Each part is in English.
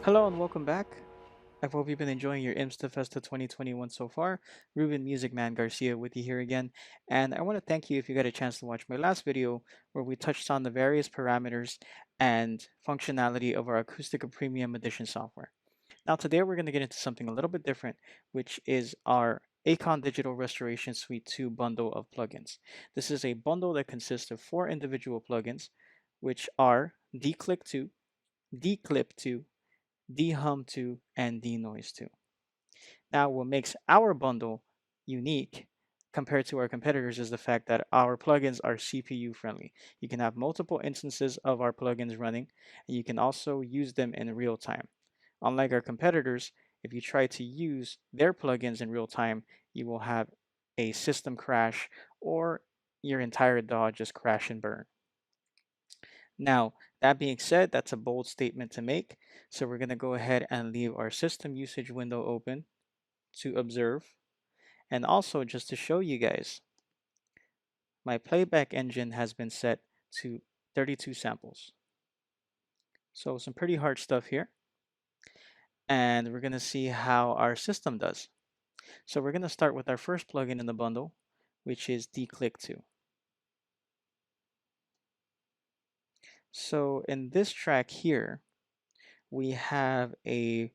Hello and welcome back. I hope you've been enjoying your IMSTA FESTA 2021 so far. Ruben Garcia with you here again. And I want to thank you if you got a chance to watch my last video where we touched on the various parameters and functionality of our Acoustica Premium Edition software. Now today we're going to get into something a little bit different, which is our Acon Digital Restoration Suite 2 bundle of plugins. This is a bundle that consists of 4 individual plugins, which are Declick 2, Declip 2, D-Hum2, and D-Noise2. Now, what makes our bundle unique compared to our competitors is the fact that our plugins are CPU friendly. You can have multiple instances of our plugins running, and you can also use them in real time. Unlike our competitors, if you try to use their plugins in real time, you will have a system crash or your entire DAW just crash and burn. Now, that being said, that's a bold statement to make. So we're going to go ahead and leave our system usage window open to observe. And also just to show you guys, my playback engine has been set to 32 samples. So some pretty hard stuff here. And we're going to see how our system does. So we're going to start with our first plugin in the bundle, which is Declick 2. So in this track here, we have a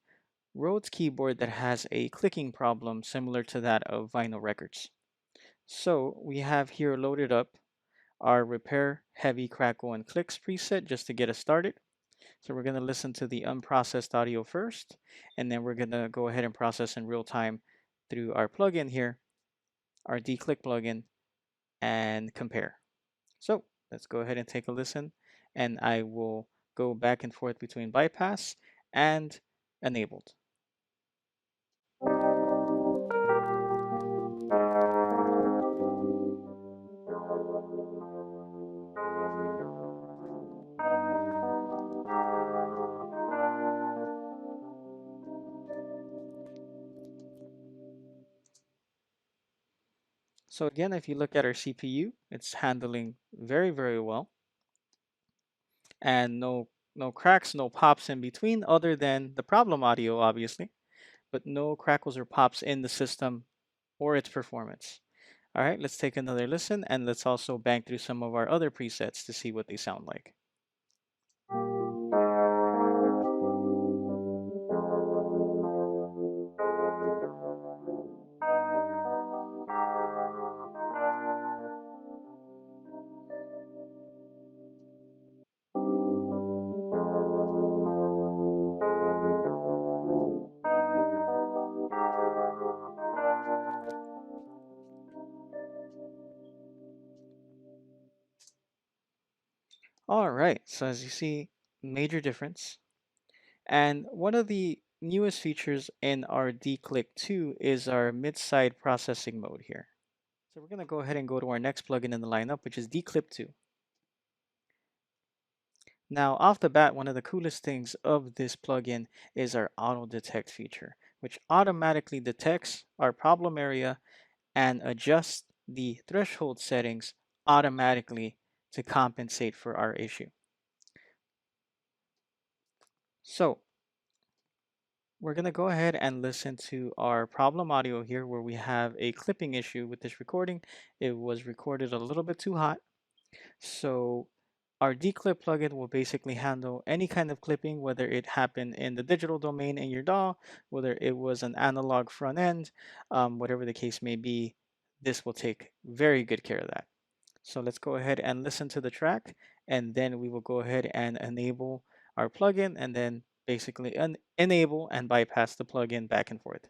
Rhodes keyboard that has a clicking problem similar to that of vinyl records. So we have here loaded up our repair, heavy, crackle, and clicks preset just to get us started. So we're going to listen to the unprocessed audio first, and then we're going to go ahead and process in real time through our plugin here, our declick plugin, and compare. So let's go ahead and take a listen, and I will go back and forth between bypass and enabled. So again, if you look at our CPU, it's handling very, very well, and no cracks, no pops in between other than the problem audio, obviously, but no crackles or pops in the system or its performance. All right, let's take another listen, and let's also bang through some of our other presets to see what they sound like. All right, so as you see, major difference. And one of the newest features in our Declick 2 is our mid-side processing mode here. So we're going to go ahead and go to our next plugin in the lineup, which is Declip 2. Now, off the bat, one of the coolest things of this plugin is our auto detect feature, which automatically detects our problem area and adjusts the threshold settings automatically to compensate for our issue. So we're going to go ahead and listen to our problem audio here where we have a clipping issue with this recording. It was recorded a little bit too hot. So our declip plugin will basically handle any kind of clipping, whether it happened in the digital domain in your DAW, whether it was an analog front end, whatever the case may be, this will take very good care of that. So let's go ahead and listen to the track, and then we will go ahead and enable our plugin, and then basically enable and bypass the plugin back and forth.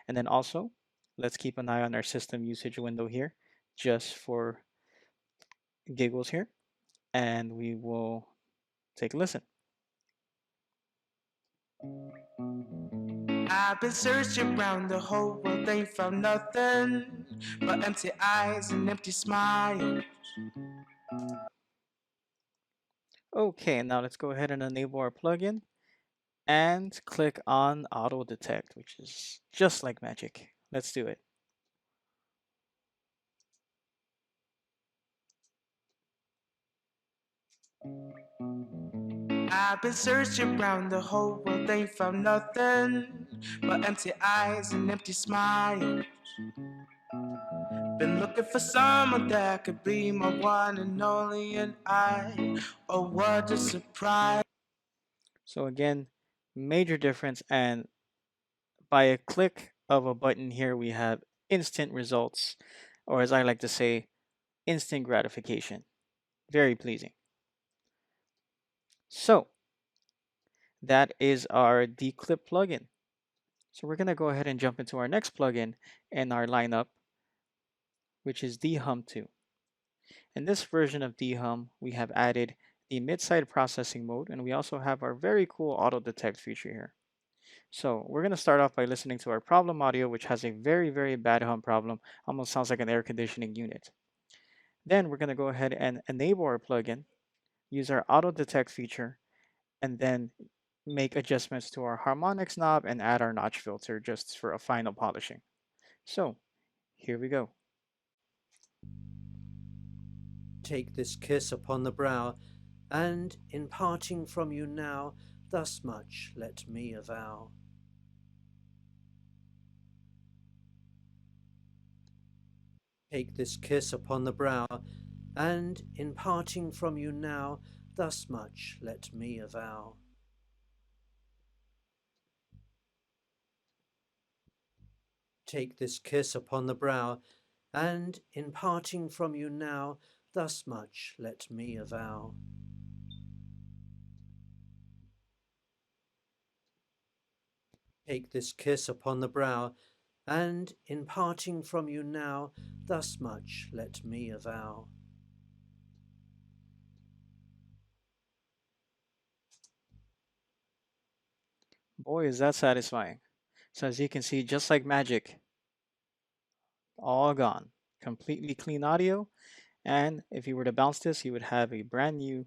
And then also, let's keep an eye on our system usage window here, just for giggles here, and we will take a listen. I've been searching around the whole world, ain't found nothing but empty eyes and empty smiles. Okay, now let's go ahead and enable our plugin and click on auto detect, which is just like magic. Let's do it. I've been searching around the whole world, ain't found nothing but empty eyes and empty smiles. Been looking for someone that could be my one and only, and oh, what a surprise. So again, major difference, and by a click of a button here, we have instant results, or as I like to say, instant gratification. Very pleasing. So that is our declip plugin. So we're going to go ahead and jump into our next plugin in our lineup, which is dhum 2. In this version of dhum, we have added the mid-side processing mode, and we also have our very cool auto detect feature here. So we're going to start off by listening to our problem audio, which has a very, very bad hum problem. Almost sounds like an air conditioning unit. Then we're going to go ahead and enable our plugin, use our auto detect feature, and then make adjustments to our harmonics knob and add our notch filter just for a final polishing. So here we go. Take this kiss upon the brow, and in parting from you now, thus much let me avow. Take this kiss upon the brow, and in parting from you now, thus much let me avow. Take this kiss upon the brow, and in parting from you now, thus much let me avow. Take this kiss upon the brow, and in parting from you now, thus much let me avow. Boy, is that satisfying. So as you can see, just like magic, all gone. Completely clean audio. And if you were to bounce this, you would have a brand new,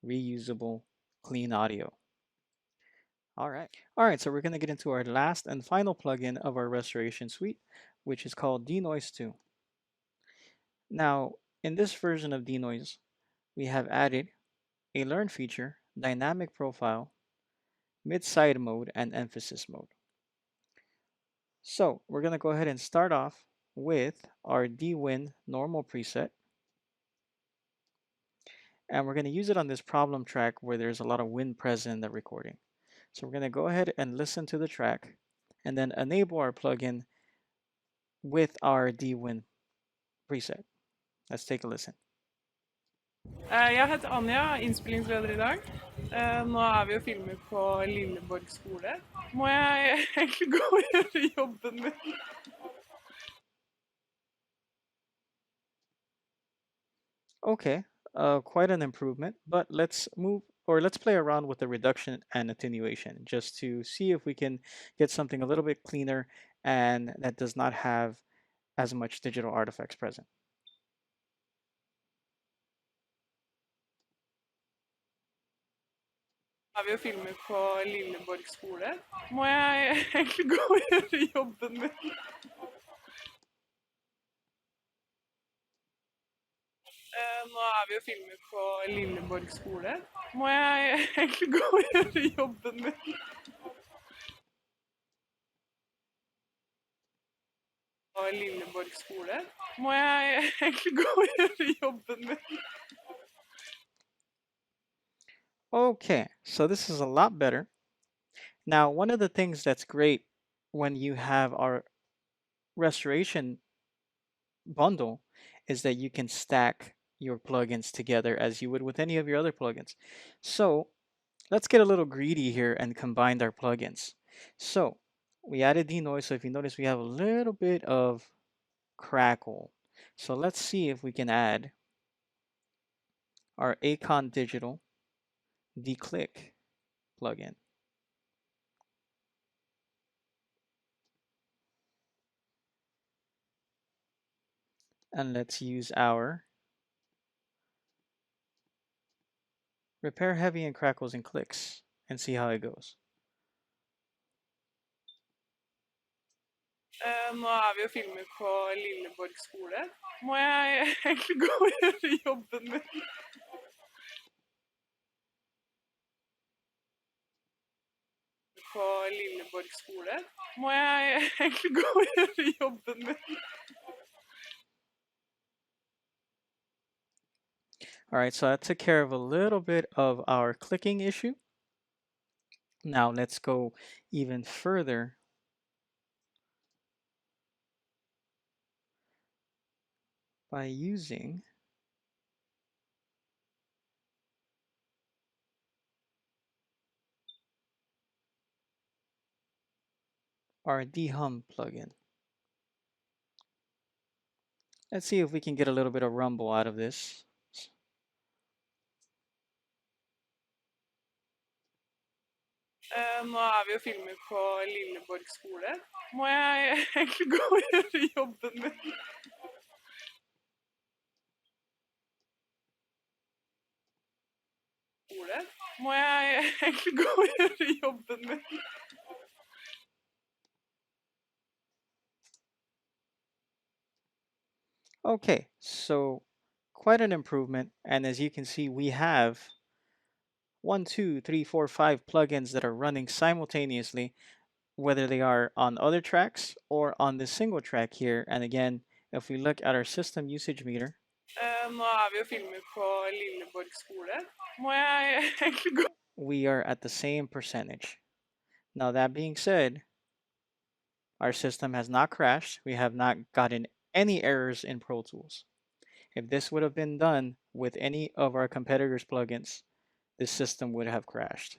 reusable, clean audio. All right. All right, so we're going to get into our last and final plugin of our restoration suite, which is called Denoise 2. Now, in this version of Denoise, we have added a learn feature, dynamic profile, mid-side mode, and emphasis mode. So we're going to go ahead and start off with our D-Win normal preset. And we're going to use it on this problem track where there's a lot of wind present in the recording. So we're going to go ahead and listen to the track and then enable our plugin with our D-Win preset. Let's take a listen. Jeg heter Anja, innspillingsleder i dag. Nå er vi og filmer på Lilleborg skole. Må jeg egentlig gå og gjøre jobben min? Okay, quite an improvement, but let's play around with the reduction and attenuation just to see if we can get something a little bit cleaner and that does not have as much digital artifacts present. Nå er vi og filmer på Lilleborg skole. Må jeg egentlig gå og gjøre jobben min? Nå er vi og filmer på Lilleborg skole. Må jeg egentlig gå og gjøre jobben min? På Lilleborg skole. Må jeg egentlig gå og gjøre jobben min? Okay, so this is a lot better. Now, one of the things that's great when you have our restoration bundle is that you can stack your plugins together as you would with any of your other plugins. So let's get a little greedy here and combine our plugins. So we added denoise. So if you notice, we have a little bit of crackle. So let's see if we can add our Acon Digital declick plugin. And let's use our repair heavy and crackles and clicks and see how it goes. Nå er vi og filmer på Lilleborg skole. Må jeg egentlig gå og gjøre jobben min? på Lilleborg skole. Må jeg egentlig gå og gjøre jobben min? All right, so that took care of a little bit of our clicking issue. Now let's go even further by using our dehum plugin. Let's see if we can get a little bit of rumble out of this. Nå vi jo filmer på Lilleborg skole. Må jeg egentlig gå og gjøre jobben min? Må jeg egentlig gå og gjøre jobben min? Okay, so quite an improvement. And as you can see, we have 5 plugins that are running simultaneously, whether they are on other tracks or on this single track here. And again, if we look at our system usage meter, Nå vi jo filmer på Lilleborg skole. Må jeg egentlig gå? we are at the same percentage. Now, that being said, our system has not crashed. We have not gotten any errors in Pro Tools. If this would have been done with any of our competitors' plugins, this system would have crashed.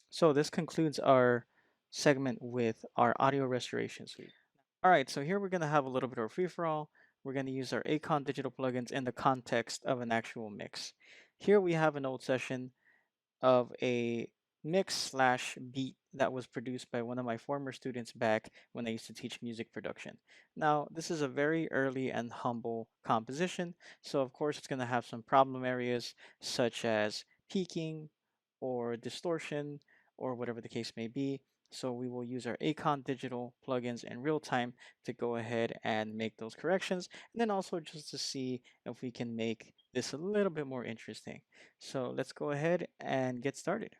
So this concludes our segment with our audio restoration suite. All right, so here we're going to have a little bit of a free-for-all. We're going to use our Acon digital plugins in the context of an actual mix. Here we have an old session of a mix slash beat that was produced by one of my former students back when I used to teach music production. Now, this is a very early and humble composition, so of course it's going to have some problem areas such as peaking or distortion or whatever the case may be. So we will use our Acon digital plugins in real time to go ahead and make those corrections, and then also just to see if we can make this a little bit more interesting. So let's go ahead and get started.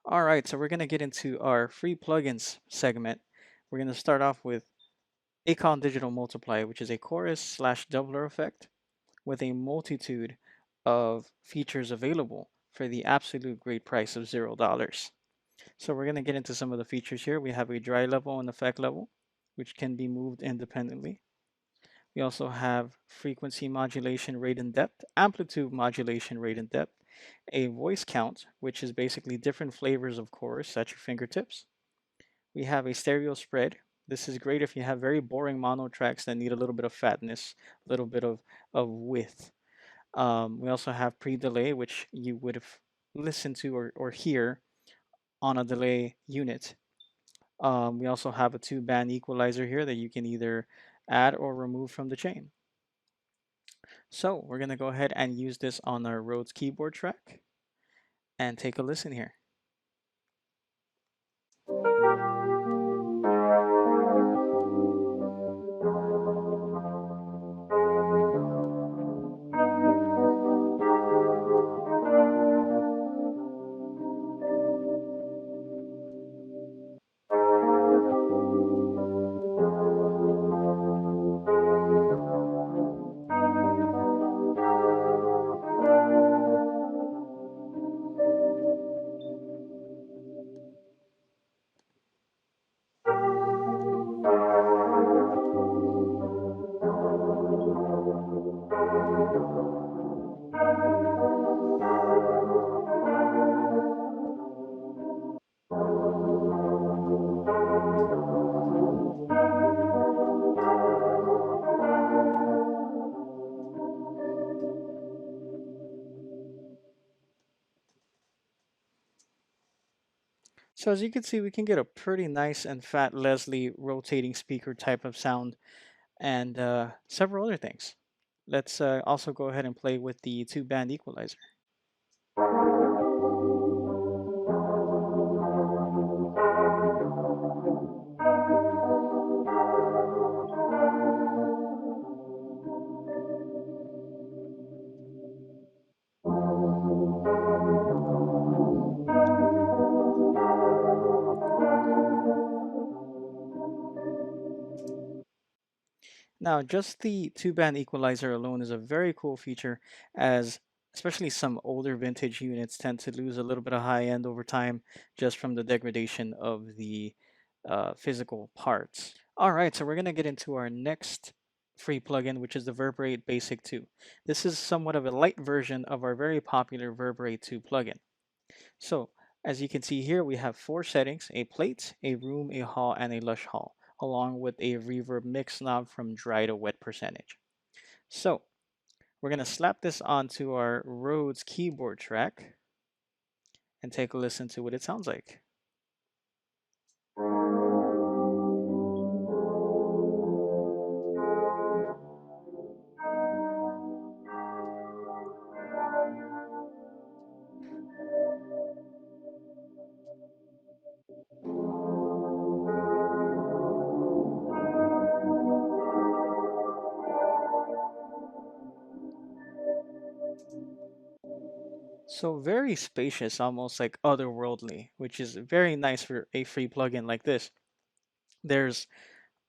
All right, so we're going to get into our free plugins segment. We're going to start off with Acon Digital Multiply, which is a chorus slash doubler effect with a multitude of features available for the absolute great price of $0. So we're going to get into some of the features here. We have a dry level and effect level, which can be moved independently. We also have frequency modulation rate and depth, amplitude modulation rate and depth, a voice count, which is basically different flavors of chorus at your fingertips. We have a stereo spread. This is great if you have very boring mono tracks that need a little bit of fatness, a little bit of width. We also have pre-delay, which you would have listened to or hear on a delay unit. We also have a 2-band equalizer here that you can either add or remove from the chain. So we're going to go ahead and use this on our Rhodes keyboard track and take a listen here. So as you can see, we can get a pretty nice and fat Leslie rotating speaker type of sound and several other things. Let's also go ahead and play with the two band equalizer. Now, just the two band equalizer alone is a very cool feature, as especially some older vintage units tend to lose a little bit of high end over time just from the degradation of the physical parts. All right, so we're going to get into our next free plugin, which is the Reverberate Basic 2. This is somewhat of a light version of our very popular Reverberate 2 plugin. So, as you can see here, we have four settings: a plate, a room, a hall, and a lush hall, along with a reverb mix knob from dry to wet percentage. So, we're going to slap this onto our Rhodes keyboard track and take a listen to what it sounds like. So very spacious, almost like otherworldly, which is very nice for a free plugin like this. There's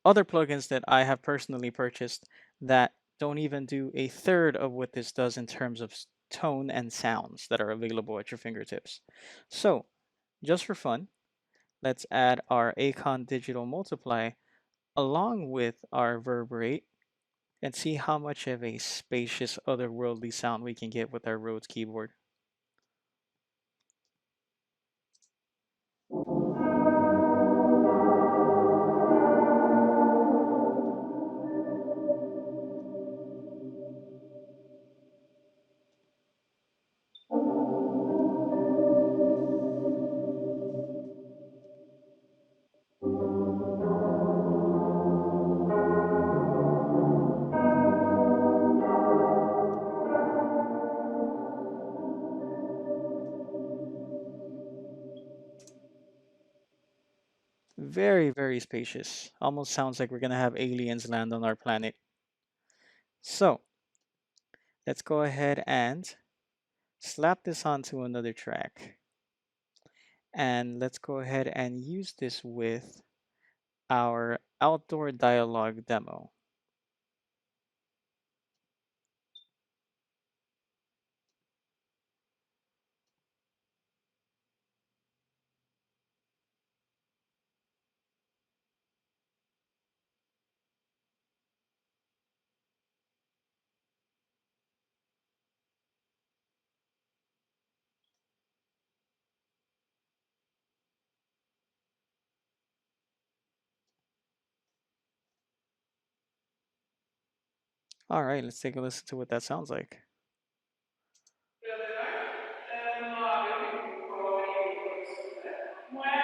other plugins that I have personally purchased that don't even do a third of what this does in terms of tone and sounds that are available at your fingertips. So, just for fun, let's add our Acon Digital Multiply along with our Reverberate and see how much of a spacious otherworldly sound we can get with our Rhodes keyboard. Very, very spacious. Almost sounds like we're going to have aliens land on our planet. So, let's go ahead and slap this onto another track. And let's go ahead and use this with our outdoor dialogue demo. All right, let's take a listen to what that sounds like. Nå er vi jo filmet på Lilleborg. Må jeg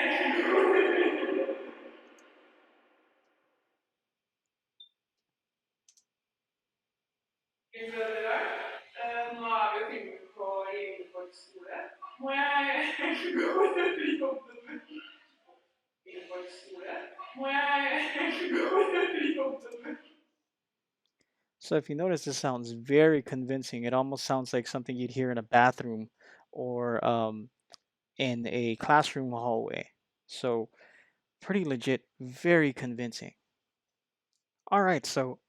egentlig gå ut? Nå er vi jo filmet på Lilleborg skole. Må jeg egentlig gå ut i jobben med Lilleborg skole? Må jeg egentlig gå ut i jobben med So if you notice, this sounds very convincing. It almost sounds like something you'd hear in a bathroom or in a classroom hallway. So pretty legit, very convincing. All right, so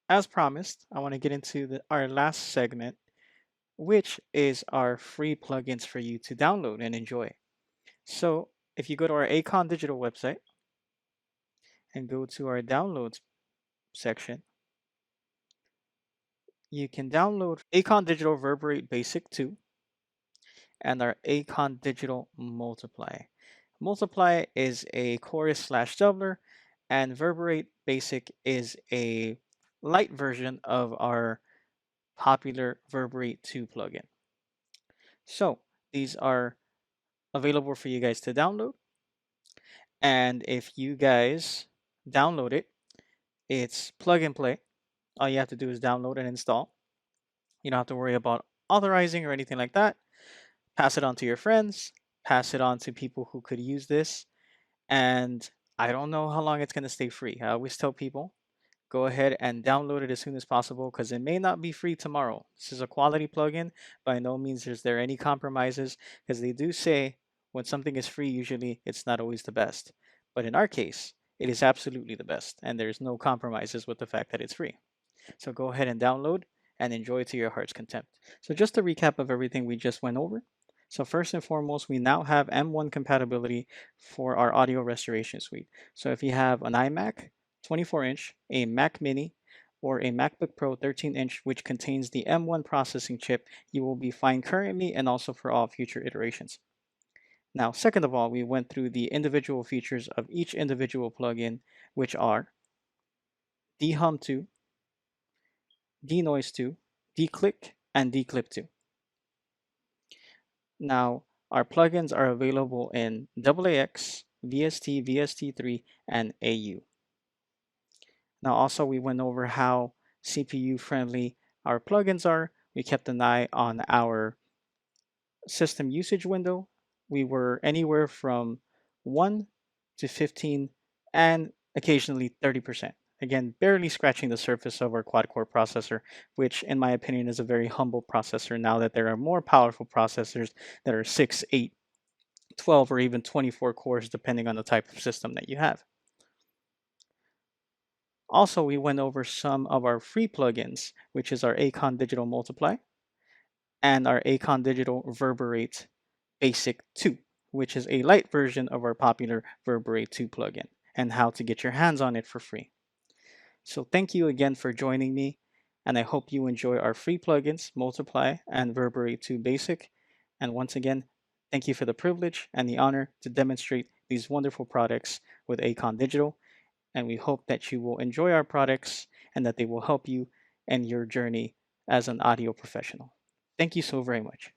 as promised, I want to get into our last segment, which is our free plugins for you to download and enjoy. So if you go to our Acon Digital website and go to our downloads section, you can download Acon Digital Reverberate Basic 2 and our Acon Digital Multiply. Multiply is a chorus slash doubler, and Reverberate Basic is a light version of our popular Reverberate 2 plugin. So these are available for you guys to download. And if you guys download it, it's plug and play. All you have to do is download and install. You don't have to worry about authorizing or anything like that. Pass it on to your friends, pass it on to people who could use this. And I don't know how long it's going to stay free. I always tell people go ahead and download it as soon as possible because it may not be free tomorrow. This is a quality plugin. By no means is there any compromises because they do say when something is free, usually it's not always the best. But in our case, it is absolutely the best, and there's no compromises with the fact that it's free. So go ahead and download and enjoy to your heart's content. So just a recap of everything we just went over. So first and foremost, we now have M1 compatibility for our audio restoration suite. So if you have an iMac 24-inch, a Mac Mini, or a MacBook Pro 13-inch, which contains the M1 processing chip, you will be fine currently and also for all future iterations. Now, second of all, we went through the individual features of each individual plugin, which are Dehum 2, Denoise 2, Declick, and Declip 2. Now, our plugins are available in AAX, VST, VST3, and AU. Now, also, we went over how CPU friendly our plugins are. We kept an eye on our system usage window. We were anywhere from 1 to 15 and occasionally 30%. Again, barely scratching the surface of our quad core processor, which in my opinion is a very humble processor now that there are more powerful processors that are 6, 8, 12, or even 24 cores depending on the type of system that you have. Also, we went over some of our free plugins, which is our Acon Digital Multiply and our Acon Digital Reverberate Basic 2, which is a light version of our popular Reverberate 2 plugin, and how to get your hands on it for free. So thank you again for joining me, and I hope you enjoy our free plugins, Multiply and Reverberate 2 Basic. And once again, thank you for the privilege and the honor to demonstrate these wonderful products with Acon Digital, and we hope that you will enjoy our products and that they will help you in your journey as an audio professional. Thank you so very much.